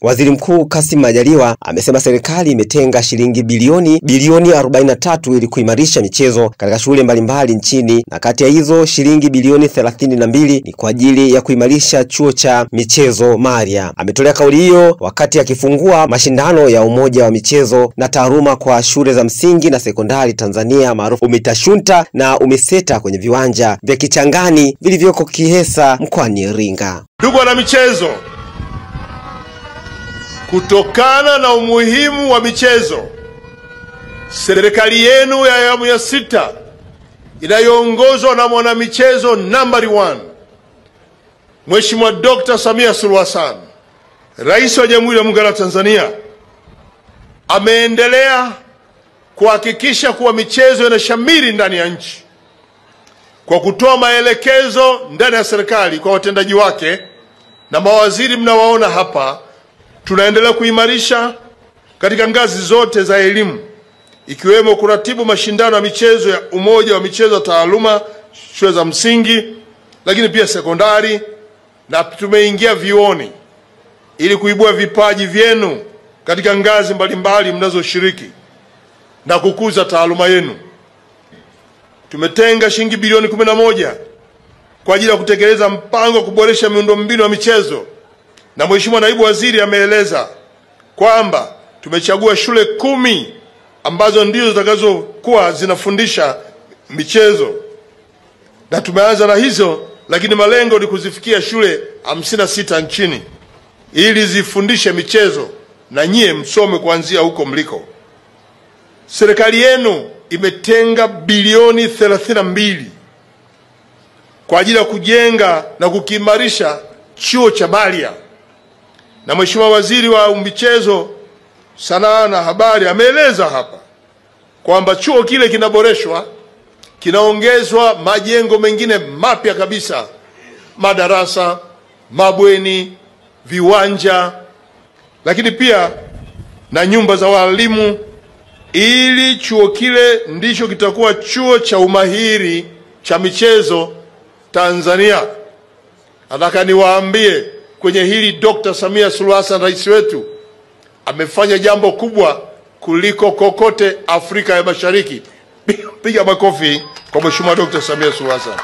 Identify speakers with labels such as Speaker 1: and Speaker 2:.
Speaker 1: Waziri Mkuu Kassim Majaliwa amesema serikali imetenga shilingi bilioni 43 ili kuimarisha michezo katika shule mbalimbali nchini, na kati ya hizo shilingi bilioni 32 ni kwa ajili ya kuimarisha chuo cha michezo Maria. Ametolea kauli hiyo wakati akifungua mashindano ya umoja wa michezo na taaluma kwa shule za msingi na sekondari Tanzania maarufu UMITASHUNTA na UMISETA kwenye viwanja vya Kichangani vilivyoko Kihesa mkoani Iringa.
Speaker 2: Ndugu wana michezo, kutokana na umuhimu wa michezo, serikali yenu ya awamu ya 6 inayoongozwa na mwanamichezo nambari 1 Mheshimiwa Dr. Samia Suluhu Hassan, Rais wa Jamhuri ya Muungano wa Tanzania, ameendelea kuhakikisha kuwa michezo inashamiri ndani ya nchi kwa kutoa maelekezo ndani ya serikali kwa watendaji wake na mawaziri mnawaona hapa. Tunaendelea kuimarisha katika ngazi zote za elimu, ikiwemo kuratibu mashindano ya michezo ya umoja wa michezo taaluma shule za msingi, lakini pia sekondari, na tumeingia vioni ili kuibua vipaji vyenu katika ngazi mbalimbali mnazoshiriki na kukuza taaluma yenu. Tumetenga shilingi bilioni 11 kwa ajili ya kutekeleza mpango wa kuboresha miundombinu ya michezo, na Mheshimiwa Naibu Waziri ameeleza kwamba tumechagua shule 10 ambazo ndizo zitakazokuwa zinafundisha michezo, na tumeanza na hizo, lakini malengo ni kuzifikia shule 56 nchini ili zifundishe michezo na nyie msome kuanzia huko mliko. Serikali yenu imetenga bilioni 32 kwa ajili ya kujenga na kukiimarisha chuo cha Maria, na Mheshimiwa Waziri wa Michezo, Sanaa na Habari ameeleza hapa kwamba chuo kile kinaboreshwa, kinaongezwa majengo mengine mapya kabisa, madarasa, mabweni, viwanja, lakini pia na nyumba za walimu, ili chuo kile ndicho kitakuwa chuo cha umahiri cha michezo Tanzania. Nataka niwaambie kwenye hili Dr. Samia Suluhu Hassan, rais wetu, amefanya jambo kubwa kuliko kokote Afrika ya Mashariki. Piga makofi kwa Mheshimiwa Dr. Samia Suluhu Hassan.